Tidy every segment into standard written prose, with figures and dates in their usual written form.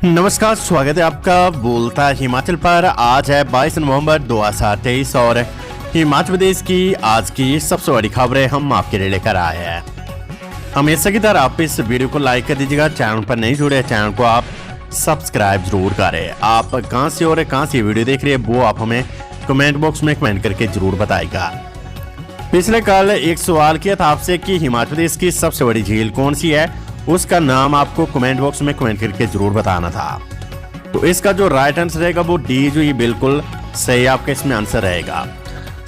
नमस्कार, स्वागत है आपका बोलता हिमाचल पर। आज है 22 नवंबर 2023 और हिमाचल प्रदेश की आज की सबसे बड़ी खबरें हम आपके लिए लेकर आए हैं। हमेशा की तरह आप इस वीडियो को लाइक कर दीजिएगा। चैनल पर नहीं जुड़े चैनल को आप सब्सक्राइब जरूर करें। आप कहां से और कहां से वीडियो देख रहे हैं वो आप हमें कमेंट बॉक्स में कमेंट करके जरूर बताएगा। पिछले कल एक सवाल किया था आपसे कि हिमाचल प्रदेश की सबसे बड़ी झील कौन सी है, उसका नाम आपको कमेंट बॉक्स में कमेंट करके जरूर बताना था। तो इसका जो राइट आंसर रहेगा वो डी, जो ये बिल्कुल सही आपका इसमें आंसर रहेगा।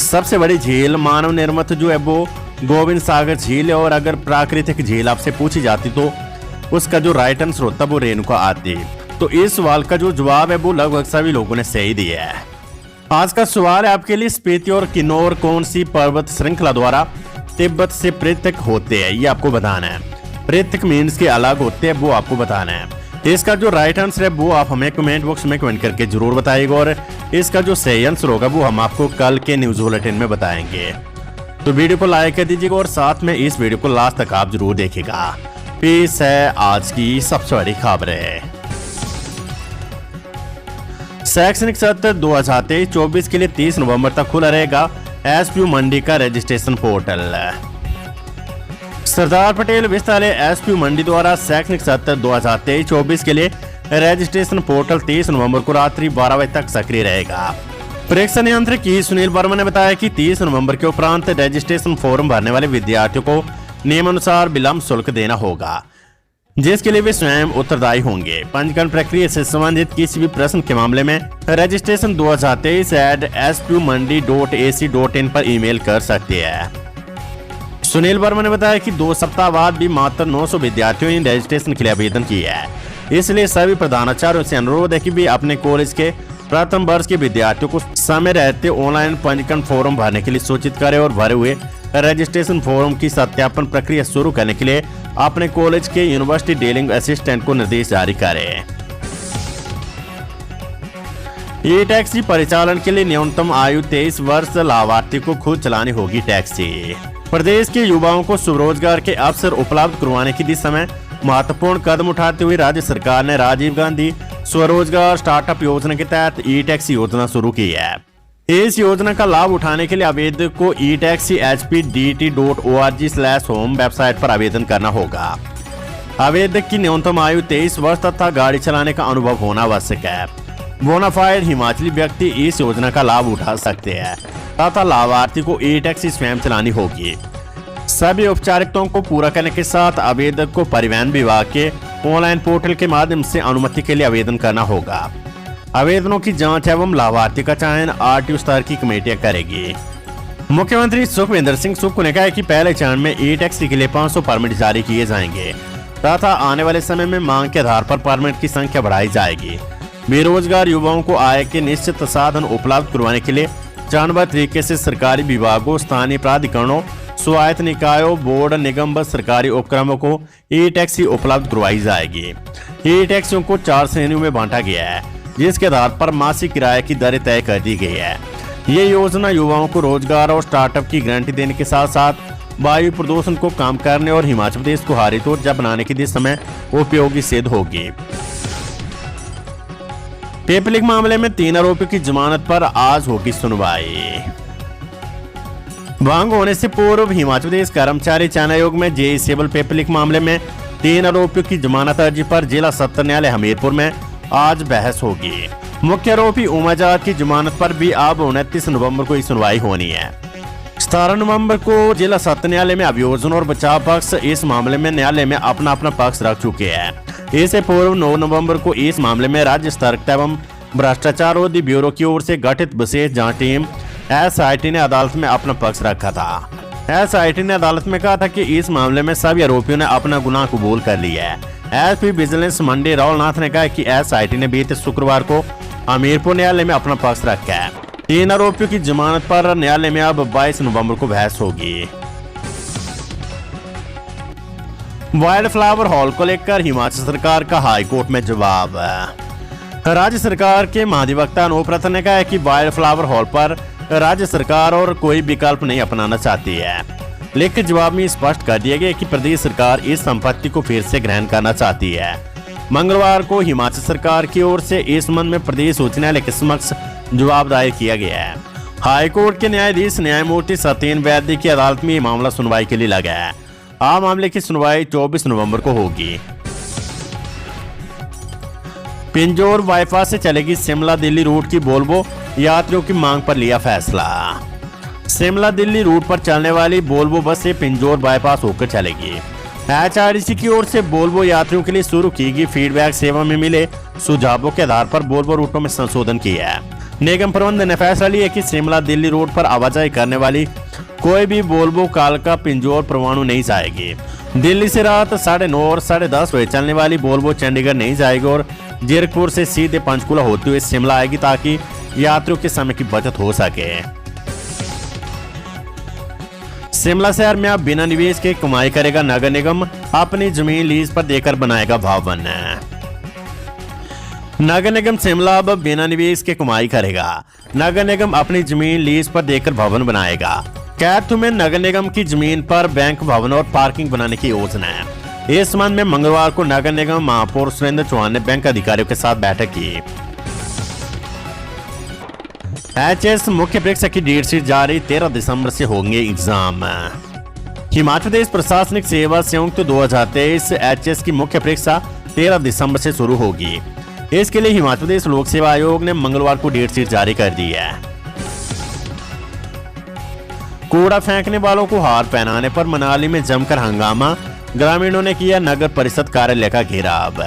सबसे बड़ी झील मानव निर्मित जो है वो गोविंद सागर झील है, और अगर प्राकृतिक झील आपसे पूछी जाती तो उसका जो राइट आंसर होता वो रेणुका आदि। तो इस सवाल का जो जवाब है वो लगभग सभी लोगों ने सही दिया है। आज का सवाल है आपके लिए, स्पीति और किन्नौर कौन सी पर्वत श्रृंखला द्वारा तिब्बत से पृथक होते हैं, ये आपको बताना है। पृथक मीन्स के अलग होते हैं, वो आपको बताना है। इसका जो राइट आंसर है वो आप हमें कमेंट बॉक्स में कमेंट करके जरूर बताइएगा, और इसका जो सही आंसर होगा वो हम आपको कल के न्यूज बुलेटिन में बताएंगे। तो वीडियो को लाइक कर दीजिएगा और साथ में इस वीडियो को लास्ट तक आप जरूर देखिएगा। पेश है आज की सबसे बड़ी खबरें। शैक्षणिक सत्र 2023-24 के लिए 30 नवंबर तक खुला रहेगा एसपीयू मंडी का रजिस्ट्रेशन पोर्टल। सरदार पटेल विश्वविद्यालय एसपीयू मंडी द्वारा शैक्षणिक सत्र 2023-24 के लिए रजिस्ट्रेशन पोर्टल 30 नवंबर को रात्रि 12 बजे तक सक्रिय रहेगा। परीक्षा नियंत्रक सुनील वर्मा ने बताया कि 30 नवंबर के उपरांत रजिस्ट्रेशन फॉर्म भरने वाले विद्यार्थियों को नियमानुसार विलंब शुल्क देना होगा, जिसके लिए वे स्वयं उत्तरदायी होंगे। पंजीकरण प्रक्रिया से संबंधित किसी भी प्रश्न के मामले में रजिस्ट्रेशन 2023@spumandi.ac.in पर ईमेल कर सकते हैं। सुनील वर्मा ने बताया कि 2 सप्ताह बाद भी मात्र 900 विद्यार्थियों ने रजिस्ट्रेशन के लिए आवेदन किया है। इसलिए सभी प्रधानाचार्यों से अनुरोध है कि भी अपने कॉलेज के प्रथम वर्ष के विद्यार्थियों को समय रहते ऑनलाइन पंजीकरण फॉर्म भरने के लिए सूचित करें, और भरे हुए रजिस्ट्रेशन फॉर्म की सत्यापन प्रक्रिया शुरू करने के लिए अपने कॉलेज के यूनिवर्सिटी डीलिंग असिस्टेंट को निर्देश जारी करें। ई टैक्सी परिचालन के लिए न्यूनतम आयु 23 वर्ष, लाभार्थी को खुद चलानी होगी टैक्सी। प्रदेश के युवाओं को स्वरोजगार के अवसर उपलब्ध करवाने की दिशा में महत्वपूर्ण कदम उठाते हुए राज्य सरकार ने राजीव गांधी स्वरोजगार स्टार्टअप योजना के तहत ई टैक्सी योजना शुरू की है। इस योजना का लाभ उठाने के लिए आवेदक को e-taxi-hpdt.org/home वेबसाइट पर आवेदन करना होगा। आवेदक की न्यूनतम आयु 23 वर्ष तथा गाड़ी चलाने का अनुभव होना आवश्यक है। बोनाफाइड हिमाचली व्यक्ति इस योजना का लाभ उठा सकते हैं तथा लाभार्थी को ई टैक्सी स्वयं चलानी होगी। सभी औपचारिकताओं को पूरा करने के साथ आवेदक को परिवहन विभाग के ऑनलाइन पोर्टल के माध्यम से अनुमति के लिए आवेदन करना होगा। आवेदनों की जांच एवं लाभार्थी का चयन आरटीओ स्तर की कमेटियां करेगी। मुख्यमंत्री सुखविंदर सिंह सुक्खू ने कहा है कि पहले चरण में ई टैक्सी के लिए 500 परमिट जारी किए जाएंगे तथा आने वाले समय में मांग के आधार पर परमिट की संख्या बढ़ाई जाएगी। बेरोजगार युवाओं को आय के निश्चित साधन उपलब्ध करवाने के लिए चरणबद्ध तरीके से सरकारी विभागों, स्थानीय प्राधिकरणों, स्वायत्त निकायों, बोर्ड, निगम व सरकारी उपक्रमों को ई टैक्सी उपलब्ध करवाई जाएगी। ई टैक्सियों को 4 श्रेणियों में बांटा गया है, जिसके आधार पर मासिक किराए की दरें तय कर दी गई है। ये योजना युवाओं को रोजगार और स्टार्टअप की गारंटी देने के साथ साथ वायु प्रदूषण को कम करने और हिमाचल प्रदेश को हरित ऊर्जा बनाने की दिशा में उपयोगी सिद्ध होगी। पेपर लीक मामले में 3 आरोपियों की जमानत पर आज होगी सुनवाई। भंग होने से पूर्व हिमाचल प्रदेश कर्मचारी चयन आयोग में जेई सिविल पेपर लीक मामले में 3 आरोपियों की जमानत अर्जी पर जिला सत्र न्यायालय हमीरपुर में आज बहस होगी। मुख्य आरोपी उमाजाद की जमानत पर भी अब 29 नवंबर को सुनवाई होनी है। 17 नवंबर को जिला सत्र न्यायालय में अभियोजन और बचाव पक्ष इस मामले में न्यायालय में अपना पक्ष रख चुके हैं। इससे पूर्व 9 नवंबर को इस मामले में राज्य सतर्कता एवं भ्रष्टाचार विरोधी ब्यूरो की ओर से गठित विशेष जांच टीम एसआईटी ने अदालत में अपना पक्ष रखा था। एसआईटी ने अदालत में कहा था कि इस मामले में सभी आरोपियों ने अपना गुनाह कबूल कर लिया है। एसपी विजिलेंस मंडी राहुल नाथ ने कहा कि एसआईटी ने बीते शुक्रवार को हमीरपुर न्यायालय में अपना पक्ष रखा है। 3 आरोपियों की जमानत पर न्यायालय में अब 22 नवंबर को बहस होगी। वाइल्ड फ्लावर हॉल को लेकर हिमाचल सरकार का हाईकोर्ट में जवाब। राज्य सरकार के महाधिवक्ता अनूप रतन ने कहा है कि वाइल्ड फ्लावर हॉल पर राज्य सरकार और कोई विकल्प नहीं अपनाना चाहती है। लिखित जवाब में स्पष्ट कर दिया गया कि प्रदेश सरकार इस संपत्ति को फिर से ग्रहण करना चाहती है। मंगलवार को हिमाचल सरकार की ओर से इस संबंध में प्रदेश उच्च न्यायालय के समक्ष जवाब दायर किया गया है। हाईकोर्ट के न्यायाधीश न्यायमूर्ति सत्येन वैद्य की अदालत में ये मामला सुनवाई के लिए लगा है। आज मामले की सुनवाई 24 नवंबर को होगी। पिंजौर बाईपास से चलेगी शिमला दिल्ली रूट की वोल्वो, यात्रियों की मांग पर लिया फैसला। शिमला दिल्ली रूट पर चलने वाली वोल्वो बस से पिंजौर बाईपास होकर चलेगी। HRTC की ओर से वोल्वो यात्रियों के लिए शुरू की गई फीडबैक सेवा में मिले सुझावों के आधार पर वोल्वो रूटों में संशोधन किया है। निगम प्रबंधन ने फैसला लिया कि शिमला दिल्ली रोड पर आवाजाही करने वाली कोई भी वोल्वो कालका पिंजौर परवाणु नहीं जाएगी। दिल्ली से रात 9:30 और 10:30 बजे चलने वाली वोल्वो चंडीगढ़ नहीं जाएगी और जीरकपुर से सीधे पंचकुला होते हुए शिमला आएगी ताकि यात्रियों के समय की बचत हो सके। शिमला शहर में अब बिना निवेश के कमाई करेगा नगर निगम, अपनी जमीन लीज पर देकर बनाएगा भवन। नगर निगम शिमला अब बिना निवेश के कमाई करेगा। नगर निगम अपनी जमीन लीज पर देकर भवन बनाएगा। कैथू में नगर निगम की जमीन पर बैंक भवन और पार्किंग बनाने की योजना है। इस संबंध में मंगलवार को नगर निगम महापौर सुरेंद्र चौहान ने बैंक अधिकारियों के साथ बैठक की। HS मुख्य परीक्षा की डेट शीट जारी, 13 दिसंबर से होंगे एग्जाम। हिमाचल प्रदेश प्रशासनिक सेवा संयुक्त 2023 HS की मुख्य परीक्षा 13 दिसंबर से शुरू होगी। इसके लिए हिमाचल प्रदेश लोक सेवा आयोग ने मंगलवार को डेट शीट जारी कर दी है। कूड़ा फेंकने वालों को हार पहनाने पर मनाली में जमकर हंगामा, ग्रामीणों ने किया नगर परिषद कार्यालय का घेराव।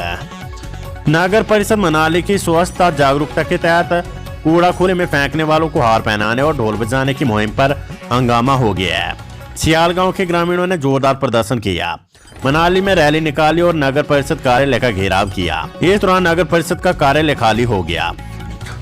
नगर परिषद मनाली की स्वच्छता जागरूकता के तहत कूड़ा खुले में फेंकने वालों को हार पहनाने और ढोल बजाने की मुहिम पर हंगामा हो गया है। सियाल गांव के ग्रामीणों ने जोरदार प्रदर्शन किया, मनाली में रैली निकाली और नगर परिषद कार्यालय का घेराव किया। इस दौरान नगर परिषद का कार्यालय खाली हो गया।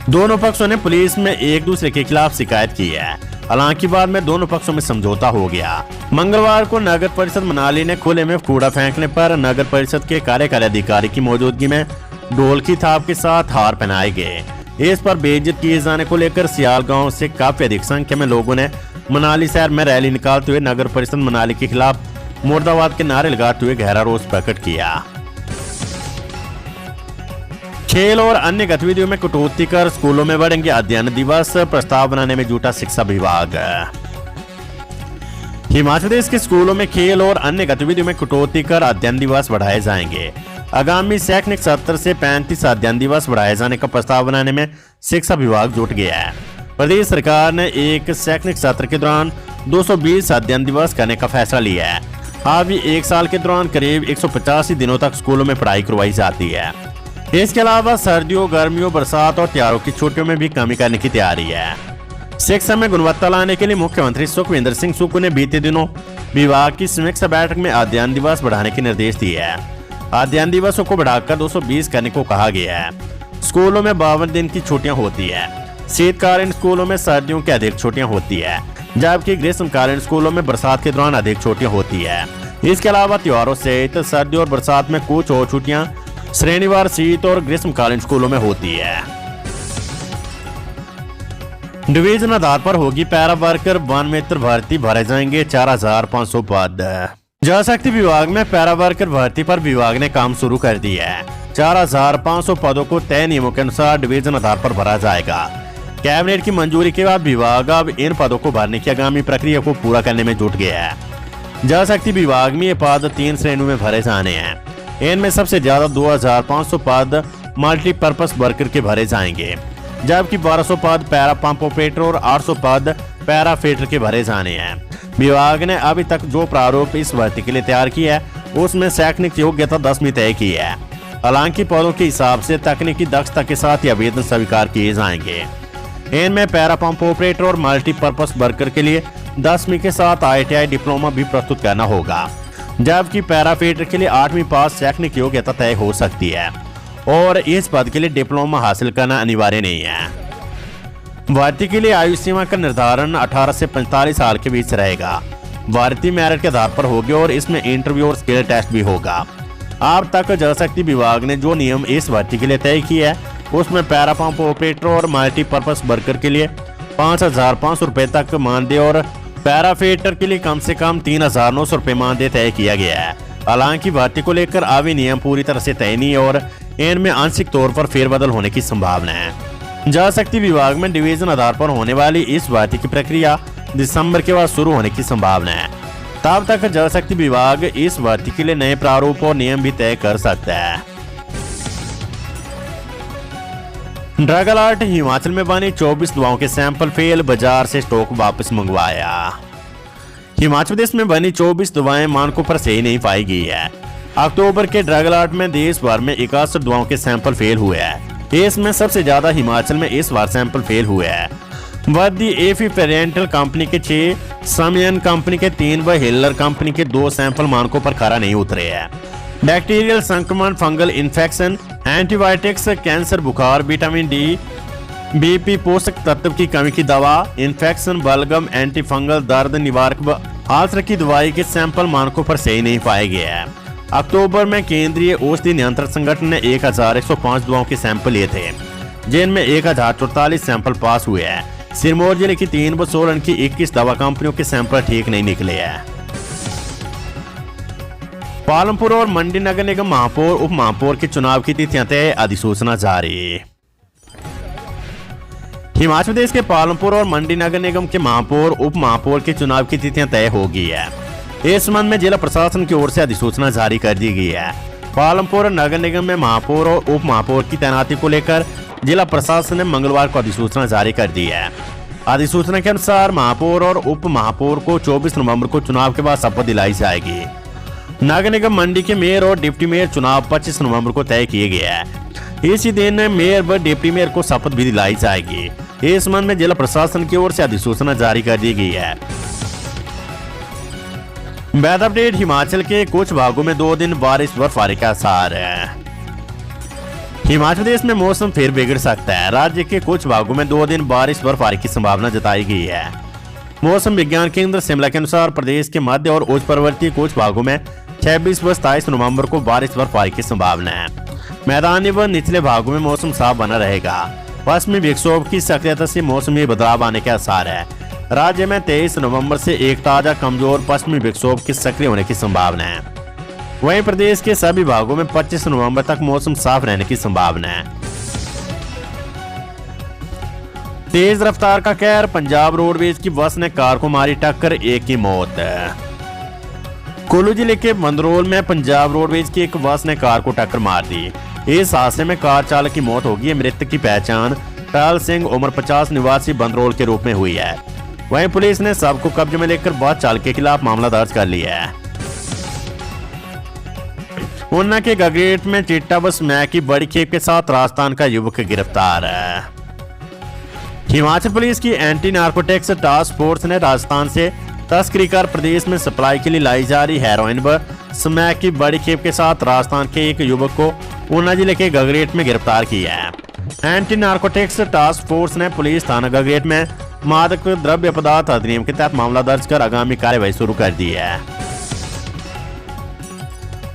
दोनों पक्षों ने पुलिस में एक दूसरे के खिलाफ शिकायत की है। हालांकि बाद में दोनों पक्षों में समझौता हो गया। मंगलवार को नगर परिषद मनाली ने खुले में कूड़ा फेंकने पर नगर परिषद के कार्यकारी अधिकारी की मौजूदगी में ढोल की थाप के साथ हार पहनाए गए। इस पर बेइज्जत किए जाने को लेकर सियाल गांव से काफी अधिक संख्या में लोगों ने मनाली शहर में रैली निकालते हुए नगर परिषद मनाली के खिलाफ मुर्दाबाद के नारे लगाते हुए गहरा रोष प्रकट किया। खेल और अन्य गतिविधियों में कटौती कर स्कूलों में बढ़ेंगे अध्ययन दिवस, प्रस्ताव बनाने में जुटा शिक्षा विभाग। हिमाचल प्रदेश के स्कूलों में खेल और अन्य गतिविधियों में कटौती कर अध्ययन दिवस बढ़ाए जाएंगे। आगामी शैक्षणिक सत्र से 35 अध्ययन दिवस बढ़ाए जाने का प्रस्ताव बनाने में शिक्षा विभाग जुट गया है। प्रदेश सरकार ने एक शैक्षणिक सत्र के दौरान 220 अध्ययन दिवस करने का फैसला लिया है। अभी एक साल के दौरान करीब 185 दिनों तक स्कूलों में पढ़ाई करवाई जाती है। इसके अलावा सर्दियों, गर्मियों, बरसात और त्योहारों की छुट्टियों में भी कमी करने की तैयारी है। शिक्षा में गुणवत्ता लाने के लिए मुख्यमंत्री सुखविंदर सिंह सुक्खू ने बीते दिनों विभाग की समीक्षा बैठक में अध्ययन दिवस बढ़ाने के निर्देश दिए हैं। अध्ययन दिवसों को बढ़ाकर 220 करने को कहा गया है। स्कूलों में 52 दिन की छुट्टियां होती है। शीतकालीन स्कूलों में सर्दियों की अधिक छुट्टियां होती है, जबकि ग्रीष्मकालीन स्कूलों में बरसात के दौरान अधिक छुट्टियां होती है। इसके अलावा त्योहारों सहित सर्दी और बरसात में कुछ और छुट्टियां श्रेणीवार शीत और ग्रीष्मकालीन स्कूलों में होती है। डिवीजन आधार पर होगी पैरा वर्कर वन मित्र भर्ती, भरे जाएंगे 4500 पद। जल शक्ति विभाग में पैरा वर्कर भर्ती पर विभाग ने काम शुरू कर दिया है। 4500 पदों को तय नियमों के अनुसार डिवीजन आधार पर भरा जाएगा। कैबिनेट की मंजूरी के बाद विभाग अब इन पदों को भरने की आगामी प्रक्रिया को पूरा करने में जुट गया है। जल शक्ति विभाग में ये पद 3 श्रेणियों में भरे जाने हैं। इनमें सबसे ज्यादा 2500 पद मल्टीपर्पज वर्कर के भरे जाएंगे, जबकि 1200 पद पैरा पंप ऑपरेटर और 800 पद पैरा फिटर के भरे जाने हैं। विभाग ने अभी तक जो प्रारूप इस भर्ती के लिए तैयार किया है उसमें शैक्षणिक योग्यता 10वीं तय की है। हालांकि पदों के हिसाब से तकनीकी दक्षता के साथ ही आवेदन स्वीकार किए जाएंगे। इनमें पैरा पंप ऑपरेटर और मल्टीपर्पज वर्कर के लिए 10वीं के साथ ITI डिप्लोमा भी प्रस्तुत करना होगा, जबकि पैरा फिटर के लिए 8वीं पास शैक्षणिक योग्यता तय हो सकती है और इस पद के लिए डिप्लोमा हासिल करना अनिवार्य नहीं है। भर्ती के लिए आयु सीमा का निर्धारण 18 से 45 साल के बीच रहेगा। भर्ती मेरिट के आधार पर होगी और इसमें इंटरव्यू और स्किल टेस्ट भी होगा। अब तक जल शक्ति विभाग ने जो नियम इस भर्ती के लिए तय किया है उसमें पैरा पंप ऑपरेटर और मल्टीपर्पज वर्कर के लिए 5500 रुपए तक मानदेय और पैरा फिटर के लिए कम से कम 3900 रुपए मानदेय तय किया गया है। हालांकि भर्ती को लेकर अभी नियम पूरी तरह से तय नहीं और इनमें आंशिक तौर पर फेरबदल होने की संभावना है। जल शक्ति विभाग में डिवीजन आधार पर होने वाली इस भर्ती की प्रक्रिया दिसंबर के बाद शुरू होने की संभावना है। तब तक जल शक्ति विभाग इस भर्ती के लिए नए प्रारूप और नियम भी तय कर सकता है। ड्रग अलर्ट, हिमाचल में बनी 24 दवाओं के सैंपल फेल, बाजार से स्टॉक वापस मंगवाया। हिमाचल प्रदेश में बनी 24 दवाएं मानकों पर सही नहीं पाई गई है। अक्टूबर के ड्रग अलर्ट में देश भर में 61 दवाओं के सैंपल फेल हुए हैं। इसमें सबसे ज्यादा हिमाचल में इस बार सैंपल फेल हुए हैं। वर्दी एफी पेरेंटल कंपनी के 6, समयन कंपनी के 3 व हिलर कंपनी के 2 सैंपल मानकों पर खरा नहीं उतरे हैं। बैक्टीरियल संक्रमण, फंगल इन्फेक्शन, एंटीबायोटिक्स, कैंसर, बुखार, विटामिन डी, बीपी, पोषक तत्व की कमी की दवा, इन्फेक्शन, बलगम, एंटी फंगल, दर्द निवारक व आल्सर की दवाई के सैंपल मानकों पर सही नहीं पाए गए हैं। अक्टूबर में केंद्रीय औषधि नियंत्रण संगठन ने 1105 दवाओं के सैंपल लिए थे, जिनमें 1044 सैंपल पास हुए हैं। सिरमौर जिले की 3 व सोलन की 21 दवा कंपनियों के सैंपल ठीक नहीं निकले हैं। पालमपुर और मंडी नगर निगम महापौर, उप महापौर के चुनाव की तिथियां तय, अधिसूचना जारी। हिमाचल प्रदेश के पालमपुर और मंडी नगर निगम के महापौर, उप महापौर के चुनाव की तिथियां तय हो गई है। इस संबंध में जिला प्रशासन की ओर से अधिसूचना जारी कर दी गई है। पालमपुर नगर निगम में महापौर और उप महापौर की तैनाती को लेकर जिला प्रशासन ने मंगलवार को अधिसूचना जारी कर दी है। अधिसूचना के अनुसार महापौर और उप महापौर को 24 नवंबर को चुनाव के बाद शपथ दिलाई जाएगी। नगर निगम मंडी के मेयर और डिप्टी मेयर चुनाव 25 नवंबर को तय किए गए हैं। इसी दिन मेयर व डिप्टी मेयर को शपथ भी दिलाई जाएगी। इस संबंध में जिला प्रशासन की ओर से अधिसूचना जारी कर दी गई है। वेदर अपडेट, हिमाचल के कुछ भागों में 2 दिन बारिश बर्फबारी का आसार है। हिमाचल प्रदेश में मौसम फिर बिगड़ सकता है। राज्य के कुछ भागों में 2 दिन बारिश बर्फबारी की संभावना जताई गई है। मौसम विज्ञान केंद्र शिमला के अनुसार प्रदेश के मध्य और उच्च पर्वतीय कुछ भागों में 26 व 27 नवंबर को बारिश बर्फबारी की संभावना है। मैदानी व निचले भागों में मौसम साफ बना रहेगा। पश्चिमी विक्षोभ की सक्रियता से मौसम में बदलाव आने के आसार है। राज्य में 23 नवंबर से एक ताजा कमजोर पश्चिमी विक्षोभ के सक्रिय होने की संभावना है। वहीं प्रदेश के सभी भागों में 25 नवंबर तक मौसम साफ रहने की संभावना है। तेज रफ्तार का कहर, पंजाब रोडवेज की बस ने कार को मारी टक्कर, एक की मौत। कुल्लू जिले के मंदरोल में पंजाब रोडवेज की एक बस ने कार को टक्कर मार दी। इस हादसे में कार चालक की मौत हो गई। मृतक की पहचान टाल सिंह उम्र 50 निवासी बंदरोल के रूप में हुई है। वहीं पुलिस ने शव को कब्जे में लेकर बस चालक के खिलाफ मामला दर्ज कर लिया है। ऊना के गगरेट में चिट्टा व स्मैक की बड़ी खेप के साथ राजस्थान का युवक गिरफ्तार है। हिमाचल पुलिस की एंटी नार्कोटिक्स टास्क फोर्स ने राजस्थान से तस्करी कर प्रदेश में सप्लाई के लिए लाई जा रही हेरोइन व स्मैक की बड़ी खेप के साथ राजस्थान के एक युवक को ऊना जिले के गगरेट में गिरफ्तार किया है। एंटी नार्कोटिक्स टास्क फोर्स ने पुलिस थाना गगरेट में मादक द्रव्य पदार्थ अधिनियम के तहत मामला दर्ज कर आगामी कार्यवाही शुरू कर दी है।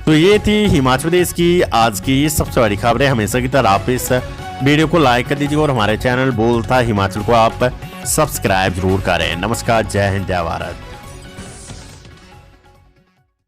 तो ये थी हिमाचल प्रदेश की आज की सबसे बड़ी खबरें। हमेशा की तरह आप इस वीडियो को लाइक कर दीजिए और हमारे चैनल बोलता हिमाचल को आप सब्सक्राइब जरूर करें। नमस्कार, जय हिंद, जय भारत।